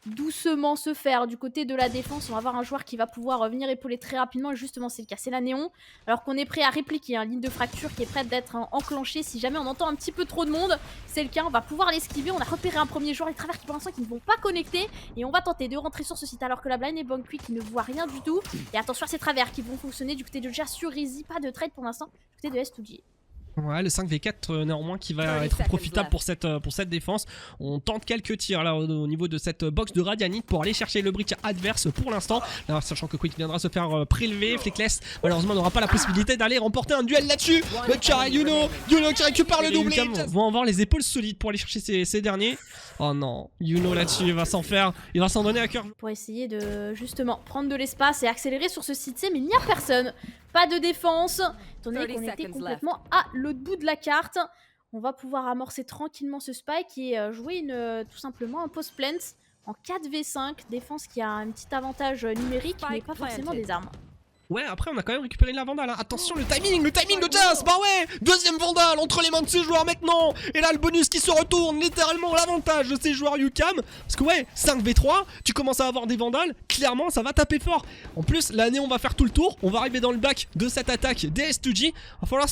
doucement se faire du côté de la défense. On va avoir un joueur qui va pouvoir venir épauler très rapidement. Et justement, c'est le cas, c'est la Néon. Alors qu'on est prêt à répliquer, hein, ligne de fracture qui est prête d'être enclenchée. Si jamais on entend un petit peu trop de monde, c'est le cas. On va pouvoir l'esquiver. On a repéré un premier joueur, les travers qui pour l'instant qui ne vont pas connecter. Et on va tenter de rentrer sur ce site alors que la blind est bonne quick qui ne voit rien du tout. Et attention à ces travers qui vont fonctionner du côté de Jazz sur Easy. Pas de trade pour l'instant du côté de S2G. Ouais, le 5v4 néanmoins qui va être profitable pour cette défense. On tente quelques tirs là au niveau de cette box de Radianite pour aller chercher le brick adverse pour l'instant. Sachant que Quick viendra se faire prélever. Flickless malheureusement n'aura pas la possibilité d'aller remporter un duel là-dessus. Yuno qui récupère le doublé. Vont avoir les épaules solides pour aller chercher ces derniers. Oh non, Yuno là-dessus il va s'en faire, il va s'en donner à cœur. Pour essayer de justement prendre de l'espace et accélérer sur ce site C, mais il n'y a personne. Pas de défense, étant donné qu'on était complètement à l'autre bout de la carte. On va pouvoir amorcer tranquillement ce spike et jouer tout simplement un post plant en 4v5. Défense qui a un petit avantage numérique, mais pas forcément des armes. Ouais, après on a quand même récupéré la vandale, hein. Attention le timing de Jazz. Bah ouais, deuxième vandale entre les mains de ces joueurs maintenant. Et là le bonus qui se retourne, littéralement l'avantage de ces joueurs UCAM. Parce que ouais, 5v3, tu commences à avoir des vandales, clairement ça va taper fort. En plus la Néon va faire tout le tour, on va arriver dans le bac de cette attaque des S2G. Va falloir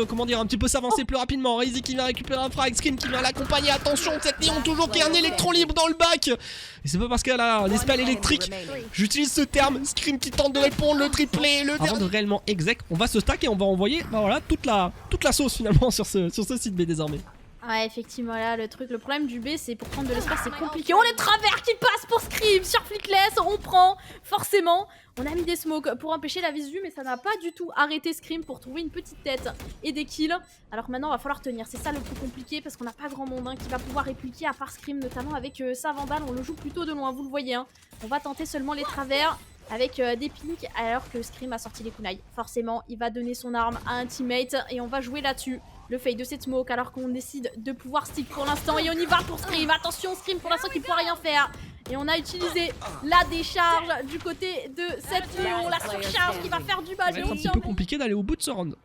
comment dire, un petit peu s'avancer plus rapidement. Razy qui vient récupérer un frag, Scream qui vient l'accompagner. Attention, cette Néon toujours qui a un électron libre dans le bac. Et c'est pas parce qu'elle a l'espèce électrique, j'utilise ce terme. Scream qui tente de répondre, le triplé, avant de réellement exec, on va se stack et on va envoyer voilà, toute la sauce finalement sur ce site B désormais. Ouais, effectivement, là, le problème du B, c'est pour prendre de l'espace, c'est compliqué. Oh, les travers qui passent pour Scream sur Flickless, on prend, forcément. On a mis des smokes pour empêcher la visu, mais ça n'a pas du tout arrêté Scream pour trouver une petite tête et des kills. Alors maintenant, il va falloir tenir, c'est ça le plus compliqué, parce qu'on n'a pas grand monde hein, qui va pouvoir répliquer, à part Scream, notamment avec sa vandale. On le joue plutôt de loin, vous le voyez. Hein. On va tenter seulement les travers avec des pinks, alors que Scream a sorti les kunai. Forcément, il va donner son arme à un teammate, et on va jouer là-dessus. Le fake de cette smoke alors qu'on décide de pouvoir stick pour l'instant et on y va pour Scream. Attention Scream pour l'instant qui ne pourra rien faire. Et on a utilisé la décharge du côté de cette Néon, la surcharge qui va faire du mal. Ça va être un petit peu compliqué d'aller au bout de ce round.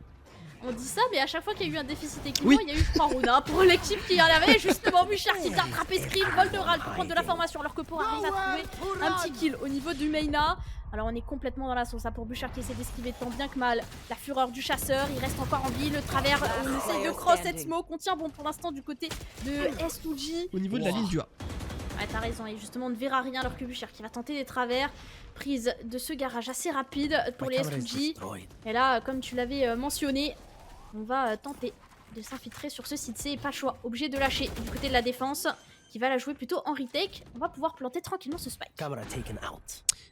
On dit ça, mais à chaque fois qu'il y a eu un déficit équipement, il y a eu 3 rounds hein, pour l'équipe qui en avait. Justement, Bouchard qui vient attraper Scream, vol de râle pour prendre de la formation, alors que pour arriver à trouver un petit kill au niveau du Mayna. Alors on est complètement dans la sauce, pour Bouchard qui essaie d'esquiver tant bien que mal la fureur du chasseur, il reste encore en vie, le travers, on essaye de cross cette smoke, on tient bon pour l'instant du côté de S2G. Au niveau de la ligne du A. Ouais t'as raison, et justement on ne verra rien alors que Bouchard qui va tenter des travers, prise de ce garage assez rapide pour les S2G. Et là comme tu l'avais mentionné, on va tenter de s'infiltrer sur ce site C et pas le choix, obligé de lâcher du côté de la défense. Qui va la jouer plutôt en retake, on va pouvoir planter tranquillement ce spike.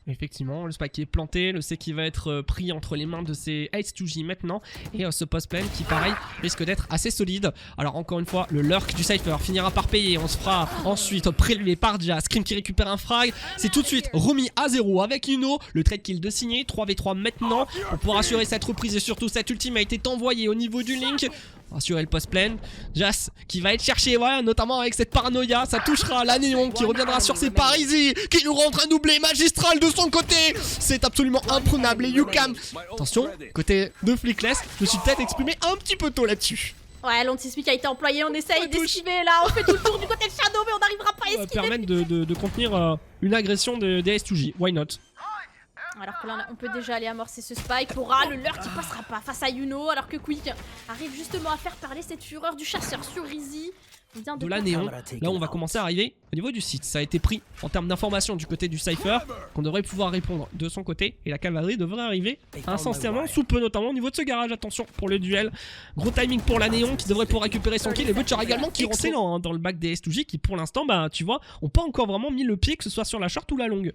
Effectivement, le spike est planté, le C qui va être pris entre les mains de ces H2J maintenant. Et ce post plane qui pareil risque d'être assez solide. Alors encore une fois, le lurk du Cypher finira par payer. On se fera ensuite prélever par Jazz. Scream qui récupère un frag. C'est tout de suite remis à 0 avec Yuno. Le trade kill de signé, 3v3 maintenant. On pourra assurer cette reprise et surtout cette ultimate est envoyée au niveau du link. Assurer le post plane. Jazz qui va être cherché, voilà, notamment avec cette paranoïa. Ça touchera la Néon qui reviendra sur ses parisis, qui nous rentre un doublé magistral de son côté. C'est absolument imprenable. Et UCAM, attention, côté de Flickless, je me suis peut-être exprimé un petit peu tôt là-dessus. Ouais, l'anti-speak a été employé, on essaye d'esquiver là, on fait tout le tour du côté de Shadow, mais on n'arrivera pas à esquiver. Ça va permettre de contenir une agression des S2J, why not? Alors que là on peut déjà aller amorcer ce spike pour A, le lurk qui passera pas face à Yuno, alors que Quick arrive justement à faire parler cette fureur du chasseur sur Easy. De la Néon, là on va commencer à arriver au niveau du site. Ça a été pris en termes d'information du côté du Cypher, qu'on devrait pouvoir répondre de son côté. Et la cavalerie devrait arriver incessamment sous peu, notamment au niveau de ce garage. Attention pour le duel. Gros timing pour la Néon qui devrait pouvoir récupérer son kill. Et Butcher également qui est excellent hein, dans le back des S2J qui pour l'instant, bah tu vois, ont pas encore vraiment mis le pied, que ce soit sur la short ou la longue.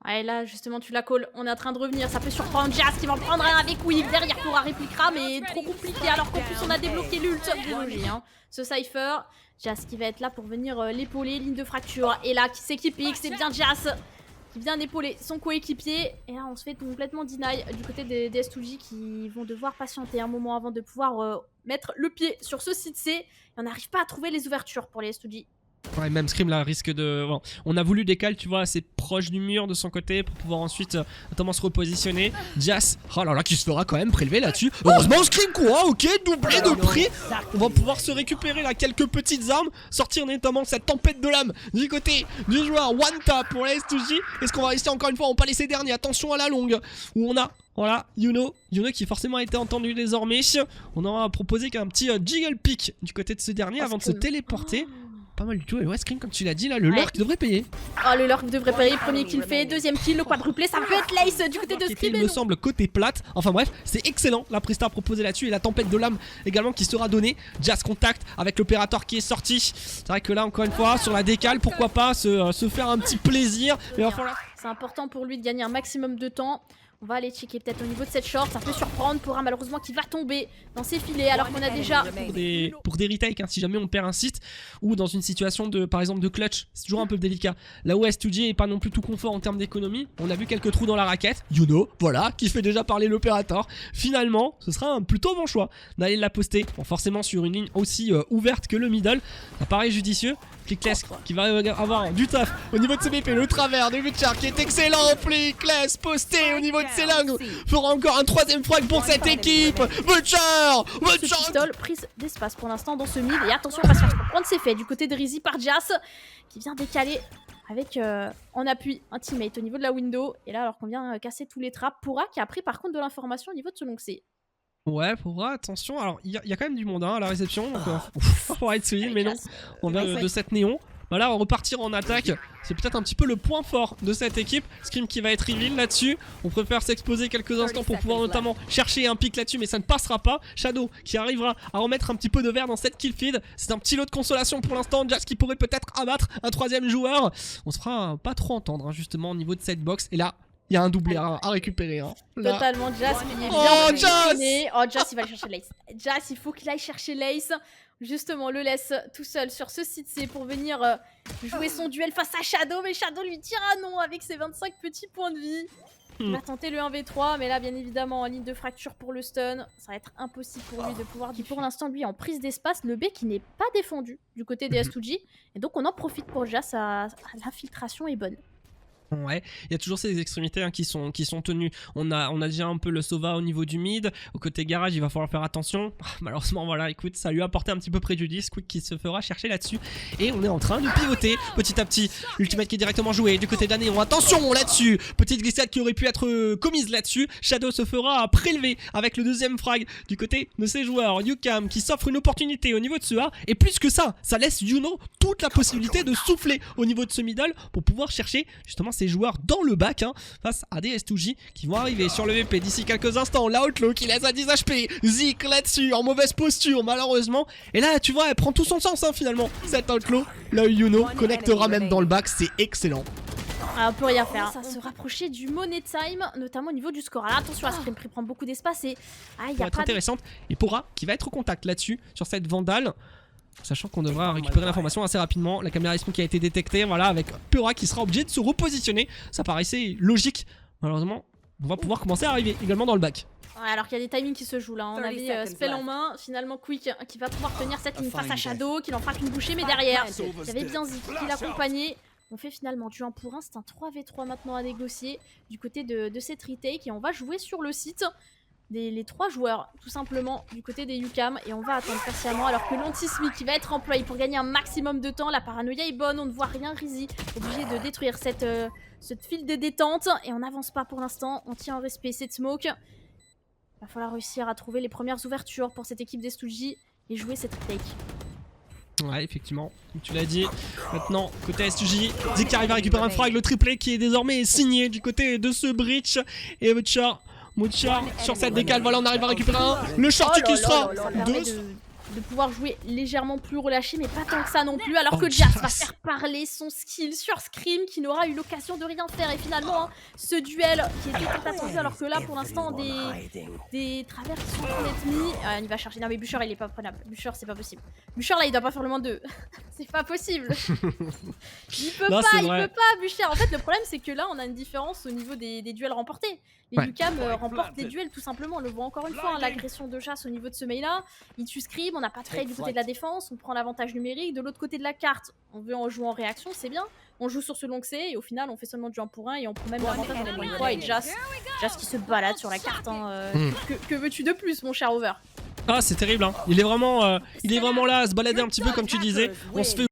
Ouais là justement tu la calls, on est en train de revenir, ça peut surprendre Jazz qui va en prendre un avec Quick, derrière Cora répliquera mais trop compliqué alors qu'en plus on a débloqué l'ult de hein. Ce Cypher, Jazz qui va être là pour venir l'épauler, ligne de fracture, et là qui s'équipe, c'est bien Jazz qui vient épauler son coéquipier, et là on se fait complètement deny du côté des S2J qui vont devoir patienter un moment avant de pouvoir mettre le pied sur ce site C, et on n'arrive pas à trouver les ouvertures pour les S2J. Ouais, même Scream là risque de... Bon, on a voulu décaler, tu vois, assez proche du mur de son côté pour pouvoir ensuite notamment se repositionner. Jazz, oh là là, qui se fera quand même prélever là-dessus. Heureusement Scream quoi, ok, doublé de prix. On va pouvoir se récupérer là quelques petites armes, sortir notamment cette tempête de lame du côté du joueur One Tap pour la S2J. Est-ce qu'on va rester encore une fois, on pas laisser dernier, attention à la longue, où on a... Voilà, Yuno qui forcément a été entendu désormais. On aura proposé qu'un petit jiggle pick du côté de ce dernier avant de se téléporter. Pas mal du tout, et ouais, Scream, comme tu l'as dit, là, le lurk devrait payer. Oh, le lurk devrait payer, premier kill fait, deuxième kill, le quadruplé, ça peut être l'ace du côté de Scream. Il me semble côté plate, enfin bref, c'est excellent la presta proposée là-dessus et la tempête de lame également qui sera donnée. Jazz contact avec l'opérateur qui est sorti. C'est vrai que là, encore une fois, sur la décale, pourquoi pas se faire un petit plaisir. Mais il va falloir... C'est important pour lui de gagner un maximum de temps. On va aller checker peut-être au niveau de cette short, ça peut surprendre pour un malheureusement qui va tomber dans ses filets alors qu'on a déjà... Pour des retakes, hein, si jamais on perd un site ou dans une situation de, par exemple de clutch, c'est toujours un peu délicat. Là où S2J est pas non plus tout confort en termes d'économie, on a vu quelques trous dans la raquette. Yuno, voilà, qui fait déjà parler l'opérateur. Finalement, ce sera un plutôt bon choix d'aller la poster, bon, forcément sur une ligne aussi ouverte que le middle. Ça paraît judicieux. Flickless qui va avoir du taf au niveau de ses BP, le travers de Butcher qui est excellent. Flickless posté au niveau de ses langues, fera encore un troisième frag pour cette équipe. Butcher, pistol, prise d'espace pour l'instant dans ce mid, et attention on va se faire prendre ses faits du côté de Rizzy par Jazz qui vient décaler avec en appui un teammate au niveau de la window, et là alors qu'on vient casser tous les traps. Pourra qui a pris par contre de l'information au niveau de ce long C. Ouais, Pourra, attention, alors il y a quand même du monde hein, à la réception, donc pour être solide, mais non, on vient de cette néon. Voilà, on va repartir en attaque. C'est peut-être un petit peu le point fort de cette équipe. Scream qui va être reveal là-dessus. On préfère s'exposer quelques instants pour pouvoir notamment chercher un pic là-dessus, mais ça ne passera pas. Shadow qui arrivera à remettre un petit peu de verre dans cette kill feed. C'est un petit lot de consolation pour l'instant. Jazz qui pourrait peut-être abattre un troisième joueur. On se fera pas trop entendre hein, justement au niveau de cette box. Et là, il y a un doublé à récupérer. Hein. Totalement, Jazz qui est bien. Oh, Jazz! Oh, Jazz, il va aller chercher l'ace. Jazz, il faut qu'il aille chercher l'ace. Justement, le laisse tout seul sur ce site C pour venir jouer son duel face à Shadow. Mais Shadow lui tire à non avec ses 25 petits points de vie. Il va tenter le 1v3, mais là, bien évidemment, en ligne de fracture pour le stun. Ça va être impossible pour lui de pouvoir... Qui pour l'instant, lui, en prise d'espace, le B qui n'est pas défendu du côté des S2J. Et donc, on en profite pour Jazz. L'infiltration est bonne. Ouais, il y a toujours ces extrémités hein, qui sont tenues. On a déjà un peu le Sova au niveau du mid. Au côté garage, il va falloir faire attention. Malheureusement, voilà, écoute, ça lui a apporté un petit peu préjudice. Quick qui se fera chercher là-dessus. Et on est en train de pivoter petit à petit. L'ultimate qui est directement joué du côté d'Anéon. Attention là-dessus. Petite glissade qui aurait pu être commise là-dessus. Shadow se fera prélever avec le deuxième frag du côté de ses joueurs. Yukam qui s'offre une opportunité au niveau de ce A. Et plus que ça laisse Yuno toute la possibilité de souffler au niveau de ce middle pour pouvoir chercher justement ces joueurs dans le bac hein, face à des S2J qui vont arriver sur le VP d'ici quelques instants. La Outlaw qui laisse à 10 HP, Zik là-dessus en mauvaise posture malheureusement. Et là tu vois elle prend tout son sens hein, finalement cette Outlaw. Là Yuno connectera même dans le bac, c'est excellent. Ah, on peut rien faire. Ça se rapprocher du money time, notamment au niveau du score. Alors attention à Scream, prend beaucoup d'espace et il y a pas intéressante. Et Pourra qui va être au contact là-dessus sur cette Vandale. Sachant qu'on devra récupérer l'information assez rapidement. La caméra Respawn qui a été détectée, voilà, avec Pourra qui sera obligé de se repositionner. Ça paraissait logique. Malheureusement, on va pouvoir commencer à arriver également dans le back. Ouais, alors qu'il y a des timings qui se jouent là. On avait Spell en main, finalement Quick qui va pouvoir tenir cette ligne face à Shadow, qui n'en fera qu'une bouchée, mais derrière, il y avait bien Zik qui l'accompagnait. On fait finalement du 1 pour 1, c'est un 3v3 maintenant à négocier du côté de cette retake et on va jouer sur le site. Les trois joueurs tout simplement du côté des Yukam et on va attendre patiemment alors que l'anti-smic qui va être employé pour gagner un maximum de temps. La paranoïa est bonne, on ne voit rien. Rizzy obligé de détruire cette file de détente et on n'avance pas pour l'instant, on tient en respect cette smoke. Il va falloir réussir à trouver les premières ouvertures pour cette équipe des S2J et jouer cette take. Ouais, effectivement, comme tu l'as dit. Maintenant, côté S2J, Zik qui arrive à récupérer un frag, le triplé qui est désormais signé du côté de ce breach. Et Butcher sur cette décale, voilà, on arrive à récupérer un. Le short qui sera de pouvoir jouer légèrement plus relâché, mais pas tant que ça non plus, alors que Jazz va faire parler son skill sur Scream, qui n'aura eu l'occasion de rien faire. Et finalement, hein, ce duel qui était tout attendu, alors que là, pour l'instant, des travers qui sont ennemis. Il va chercher. Non, mais Butcher, il est pas prenable. Butcher, c'est pas possible. Butcher, là, il doit pas faire le moins de 2. C'est pas possible. Il peut pas, Butcher. En fait, le problème, c'est que là, on a une différence au niveau des duels remportés. Les Yukam remportent les duels tout simplement. On le voit encore une fois, hein, l'agression de chasse au niveau de ce mail là. Il tue Scream, on n'a pas de trade du côté de la défense, on prend l'avantage numérique. De l'autre côté de la carte, on veut en jouer en réaction, c'est bien. On joue sur ce long C et au final on fait seulement du 1 pour 1 et on prend même l'avantage en envoyant 3 et Jas qui se balade sur la carte. Hein, que veux-tu de plus mon cher Over? Ah c'est terrible hein. Il est vraiment là à se balader un petit peu comme tu disais. On se fait